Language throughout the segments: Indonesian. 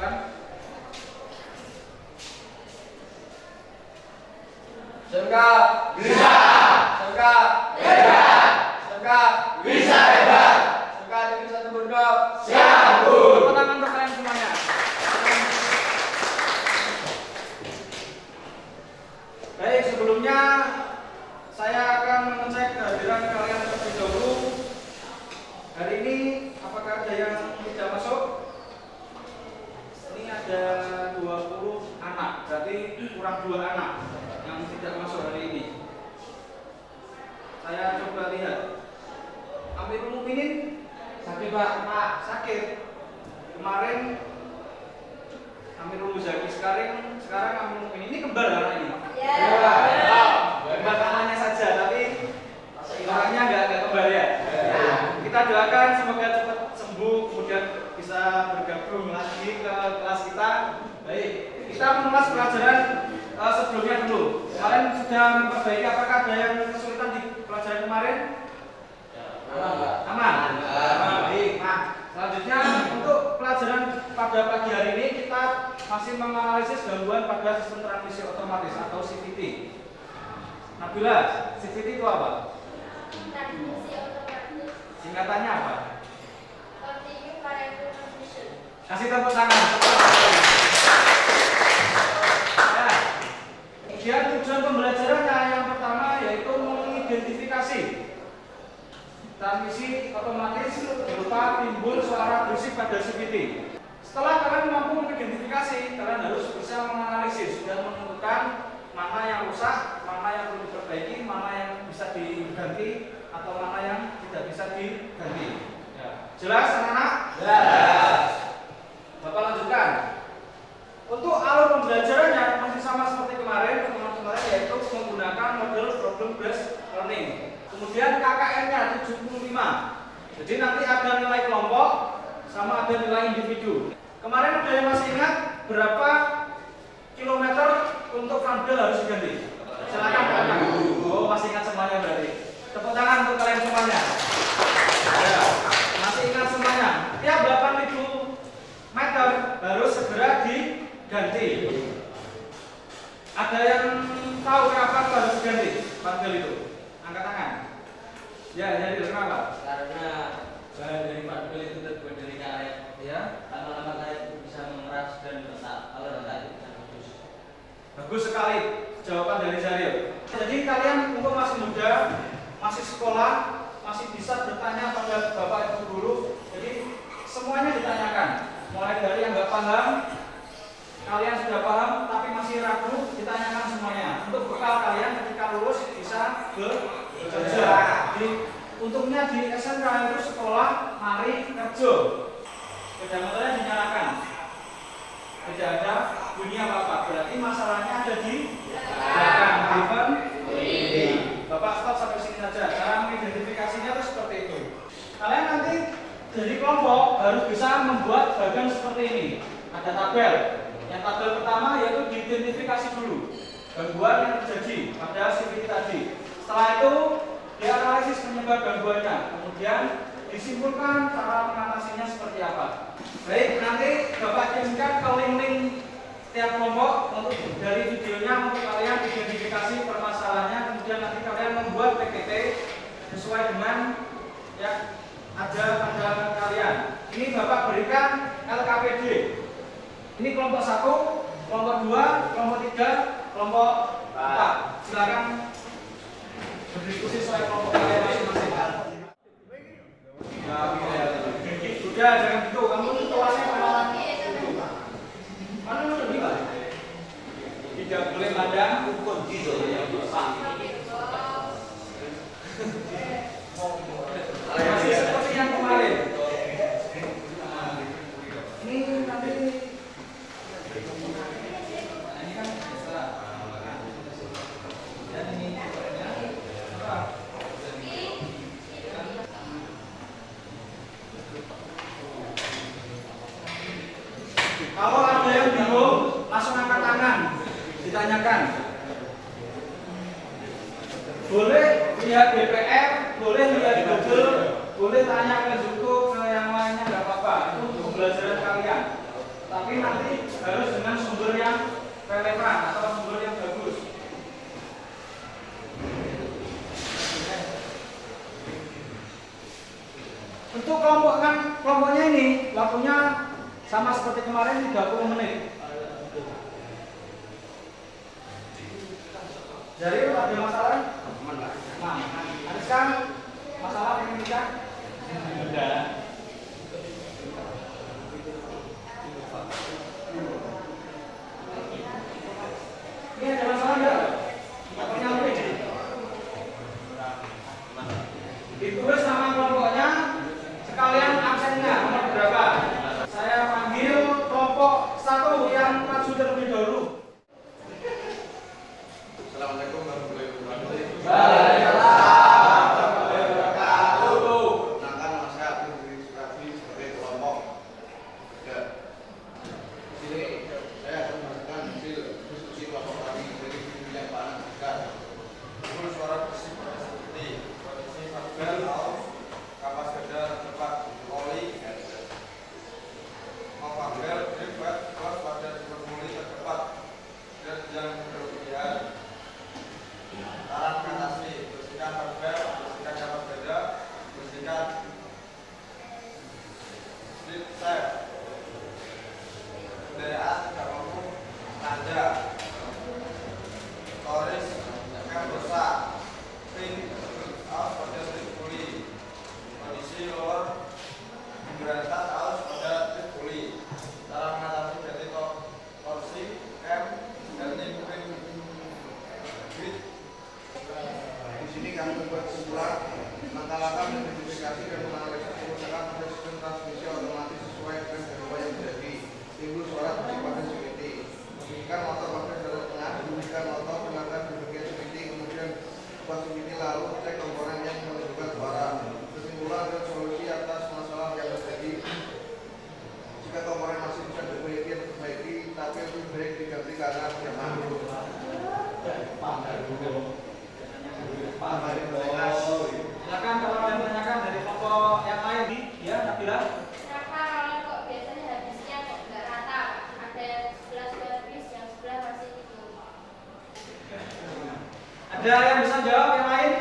Silakan. Semka Bisa. Semka Hebat. Semka Bisa hebat. Semka Negeri 1 Pondok. Siap, Bu. Tepuk tangan untuk kalian semuanya. Baik, sebelumnya saya akan mengecek kehadiran kalian terlebih dahulu. Hari ini apakah ada yang tidak masuk? Ini ada 20 anak, berarti kurang 2 anak yang tidak masuk hari ini. Saya coba lihat. Amirul Mukminin sakit Pak. Sakit. Kemarin Amirul Muzaki, sekarang Amirul Mukminin ini kembar anak ini. Kembar namanya saja, tapi orangnya nggak kembar ya. Kita doakan semoga cepat sembuh, kemudian bisa bergabung lagi ke kelas kita. Baik, kita mengulas pelajaran sebelumnya dulu. Kemarin sudah memperbaiki, apakah ada yang kesulitan di pelajaran kemarin? Aman. Baik. Nah, selanjutnya untuk pelajaran pada pagi hari ini kita masih menganalisis gangguan pada sistem transmisi otomatis atau CVT. Nabila, CVT itu apa? Transmisi otomatis. Singkatannya apa? Continue variable transmission. Kasih tepuk tangan. Ya. Kemudian tujuan pembelajarannya yang pertama yaitu mengidentifikasi transmisi otomatis berupa timbul suara berisik pada CVT. Setelah kalian mampu mengidentifikasi, kalian harus bisa menganalisis dan menentukan mana yang rusak, mana yang perlu diperbaiki, mana yang bisa diganti, atau mana yang tidak bisa diganti. Ya. Jelas anak-anak? Jelas. Bapak lanjutkan. Untuk alur pembelajarannya masih sama seperti kemarin, teman-teman kemarin, yaitu menggunakan model problem based learning. Kemudian KKN-nya 75. Jadi nanti ada nilai kelompok sama ada nilai individu. Kemarin ada yang masih ingat berapa kilometer untuk Van Bell harus diganti? Silakan katakan. Oh, masih ingat semuanya berarti. Tepuk tangan untuk kalian semuanya. Ya, masih ingat semuanya. Tiap 8.000 meter harus segera diganti. Ada yang tahu kenapa harus diganti Van Bell itu? Angkat tangan. Ya, jadi kenapa? Karena bahan dari partikel itu terbuat dari karet. Ya, Lama-lama karet itu bisa mengeras dan retak. Kalau retak itu bisa bagus. bagus sekali jawaban dari Zaril. Jadi kalian untuk masih muda, masih sekolah, masih bisa bertanya pada bapak ibu guru. Jadi semuanya ditanyakan. Mulai dari yang nggak paham, kalian sudah paham tapi masih ragu, ditanyakan semuanya. Untuk bekal kalian ketika lulus bisa bekerja. Untungnya di SMK itu sekolah, mari kerja. Sepeda motornya dinyalakan. Tidak ada bunyi apa-apa. Berarti masalahnya ada di belakang. Driven. Bapak stop sampai sini saja. Cara mengidentifikasinya itu seperti itu. Kalian nanti dari kelompok harus bisa membuat bagian seperti ini. Ada tabel. Yang tabel pertama yaitu diidentifikasi dulu gangguan yang terjadi pada CVT tadi. Setelah itu dianalisis penyebab gangguannya, kemudian disimpulkan cara mengatasinya seperti apa. Baik, nanti Bapak kirimkan ke link-link tiap kelompok untuk dari videonya untuk kalian identifikasi permasalahannya, kemudian nanti kalian membuat PPT sesuai dengan yang ada pada kalian. Ini Bapak berikan LKPD. Ini kelompok 1, kelompok 2, kelompok 3, kelompok 4. Silakan berdiskusi soal kelompok kalian masing-masing. Sudah, jangan gitu. Kamu kelasnya malah mana lebih kan? Tidak boleh pandang ukur gitu ya, Pak. Masih seperti yang kemarin. Ini nanti ini kan setelah dan ini kalau ada yang bingung, langsung angkat tangan, ditanyakan. Boleh lihat BPR, boleh lihat Google, boleh tanya ke Zuko, ke yang lainnya, nggak apa-apa. Itu pembelajaran kalian. Tapi nanti Untuk kelompoknya ini waktunya sama seperti kemarin 30 menit. Jadi ada masalah? Nah, ada sekarang masalah yang kita? Ada. Ini ada masalah enggak? Waktunya lebih. Ditulis nama kelompoknya, sekalian absennya nomor berapa? Saya panggil kelompok 1 yang maju terlebih dahulu. Assalamualaikum warahmatullahi wabarakatuh. Waalaikumsalam warahmatullahi wabarakatuh. Perkenalkan, nama saya Abdul Diri Surabi sebagai kelompok 3. Di sini saya akan membacakan hasil diskusi kelompok kami dari bidang pangan ikan. Judul suara bersih seperti kondisi fabel aus kapas gada cepat oli fabel hebat kelas pada bermuli tercepat dan yang berlebihan. Saran mengatasi bersihkan fabel, bersihkan kapas gada, bersihkan slip set. Kendaraan tidak mampu tanda toris yang rusak pin aus pada slip puli kondisi lower berantas aus pada slip puli. Cara mengatasi ganti torsi rem ganti pin bit. Di sini kami membuat kesimpulan langkah-langkah mengidentifikasi dan menganalisis kerusakan pada sistem transmisi otomatis sesuai dengan apa yang terjadi. Timbul suara bersih pada CVT. Membersihkan motor pada jalur tengah, membersihkan motor gunakan berbagai CVT, kemudian buat CVT lalu cek komponen yang menunjukkan suara. Kesimpulan dan solusi atas masalah yang terjadi. Jika komponen masih bisa diperbaiki, tapi lebih baik diganti karena tidak mampu. Silakan kalau ada yang menanyakan dari kelompok yang lain, ya Nabila. Kenapa roller kok biasanya habisnya kok nggak rata? Ada yang sebelah sudah habis, yang sebelah masih itu. Ada yang bisa jawab yang lain?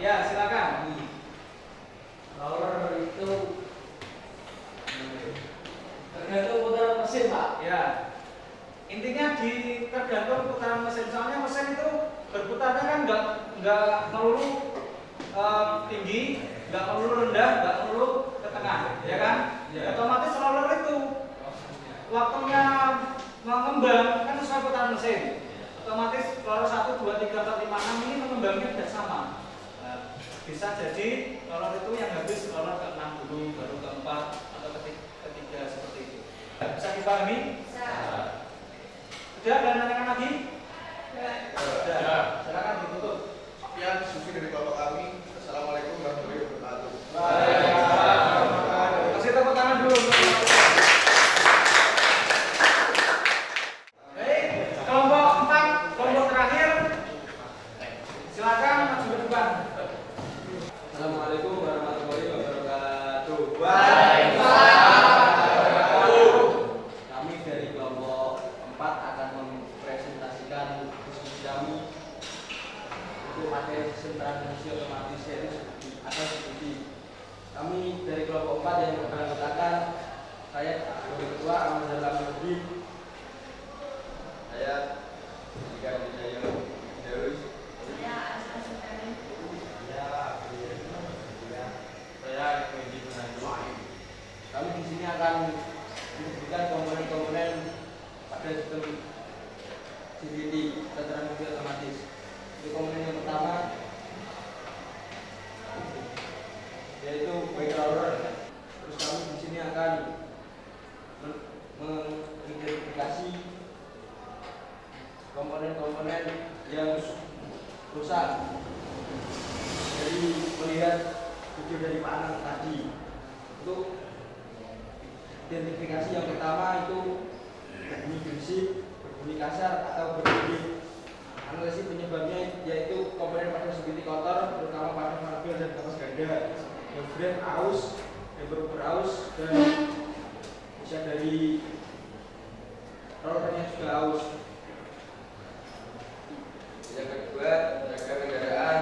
Ya, silakan. Roller itu tergantung putaran mesin, Pak. Ya. Intinya tergantung putaran mesin. Soalnya mesin itu berputarnya kan nggak melulu tinggi, nggak melulu rendah, nggak melulu ke tengah, ya kan? Ya. Otomatis roller itu waktunya mengembang kan sesuai putaran mesin. Otomatis roller 1, 2, 3, 4, 5, 6 ini mengembangnya tidak sama. Nah, bisa jadi roller itu yang habis roller ke-6 dulu, baru ke-4 atau ketiga seperti itu. Bisa dipahami? Bisa. Sudah ada nanyakan lagi? Sudah. Silakan ditutup. Sekian diskusi dari kelompok kami. Assalamualaikum warahmatullahi wabarakatuh. Kasih tepuk tangan dulu. Baik, kelompok 4, kelompok terakhir. Silakan maju ke depan. Assalamualaikum warahmatullahi wabarakatuh. Kami dari kelompok 4 akan mempresentasikan diskusi kami untuk materi sistem transmisi otomatis series atau seperti kami dari kelompok 4 yang beranggotakan saya sebagai ketua Ahmad Zalam Nurdi, saya Jika Wijaya Darus, Ya, asal-asalnya. saya Fendi Gunadi. Kami di sini akan menyebutkan komponen-komponen pada sistem CVT atau transmisi otomatis. Untuk komponen yang pertama yaitu back roller. Terus kami di sini akan mengidentifikasi komponen-komponen yang rusak dari melihat video dari Pak Anang tadi. Untuk identifikasi yang pertama itu berbunyi berisik, berbunyi kasar atau berbunyi. Analisis penyebabnya yaitu komponen pada CVT kotor, terutama pada fabel dan kapas ganda, yang brand aus, yang beraus dan bisa dari rollernya juga aus. Yang kedua, jaga kendaraan.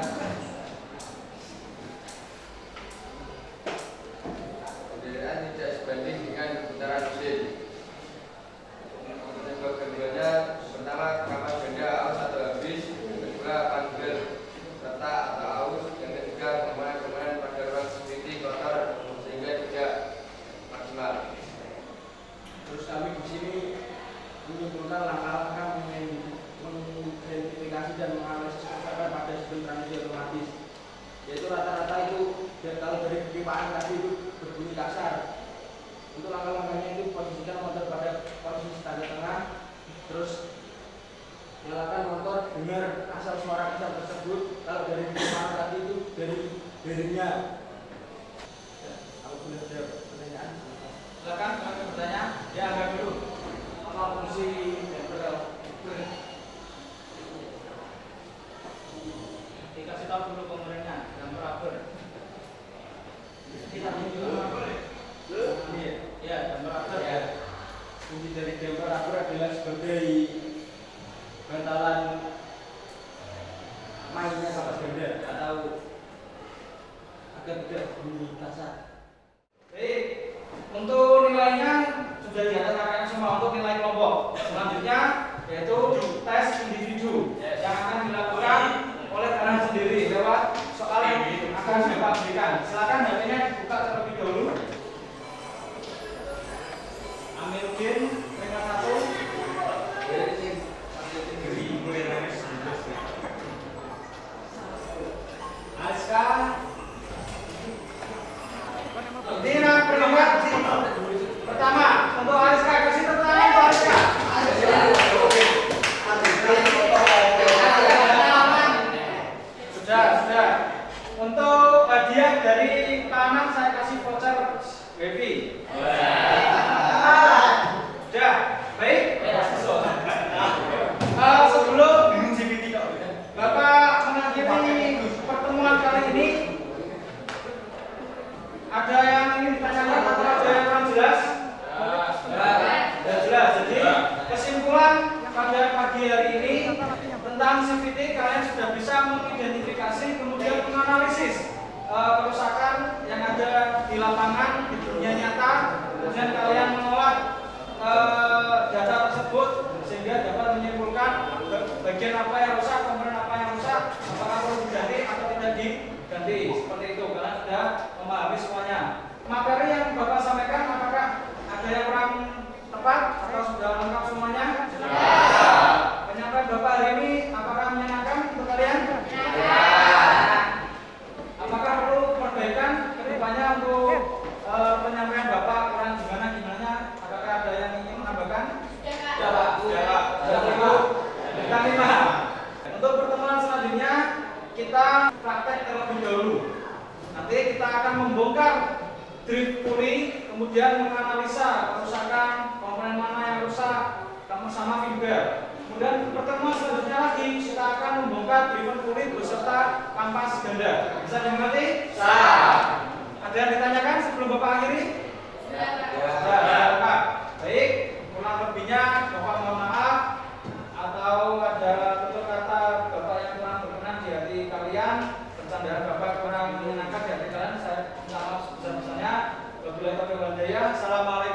yaitu rata-rata itu kalau dari ketimpangan tadi itu berbunyi kasar. Untuk langkah-langkahnya itu posisikan motor pada posisi tanda tengah, terus nyalakan motor, dengar asal suara kasar tersebut. Kalau dari ketimpangan tadi itu dari dirinya. Kalau boleh ada pertanyaan, Silakan kalau bertanya. Ya, angkat dulu. Apa fungsi damper? Dikasih tahu dulu komponennya. Damper rubber. kita dulu. Iya, ya, damper rubber. Ya, fungsi dari damper rubber adalah sebagai bantalan mainnya kapas ganda atau agar tidak bunyi kasar. Baik, untuk nilainya sudah di atas kakaknya semua. Untuk nilai kelompok selanjutnya yaitu tes individu yang akan dilakukan oleh kalian sendiri lewat soal yang akan Bapak berikan. Silakan HP-nya dibuka terlebih dahulu. Amiruddin, peringkat 1. Aska. Ini peringkat pertama untuk Ariska. Kasih tepuk tangan untuk Ariska. Sudah. Untuk hadiah dari Pak Anam saya kasih voucher wifi. Sudah, baik. Sebelum Bapak mengakhiri pertemuan kali ini, ada yang ingin ditanyakan atau ada yang kurang jelas? Sudah jelas. Jadi kesimpulan pada pagi hari ini tentang CVT, kalian sudah bisa mengidentifikasi kemudian menganalisis kerusakan yang ada di lapangan di dunia nyata, kemudian kalian mengolah data tersebut sehingga dapat menyimpulkan bagian apa yang rusak, komponen apa yang rusak, apakah perlu diganti atau tidak diganti. Seperti itu, kalian sudah memahami semuanya. Materi yang Bapak sampaikan apakah ada yang kurang tepat atau sudah lengkap semuanya? Penyampaian Bapak hari ini apakah menyenangkan untuk kalian? Apakah perlu perbaikan ke depannya untuk penyampaian Bapak kurang gimana? Apakah ada yang ingin menambahkan? Kita 5. Untuk pertemuan selanjutnya kita praktek terlebih dahulu. Nanti kita akan membongkar drift pulley, kemudian menganalisa kerusakan komponen mana yang rusak, sama fiber. Kemudian pertemuan selanjutnya lagi kita akan membongkar driven pulley beserta kampas ganda. Bisa dimengerti? Ada yang ditanyakan sebelum Bapak akhiri? Ya, Pak. Baik, kurang lebihnya Bapak mohon maaf, atau ada tutur kata Bapak yang kurang berkenan di hati kalian, bercandaan Bapak kurang menyenangkan di hati kalian, saya minta maaf sebesar-besarnya. Wabillahi taufiq wal hidayah. Assalamualaikum.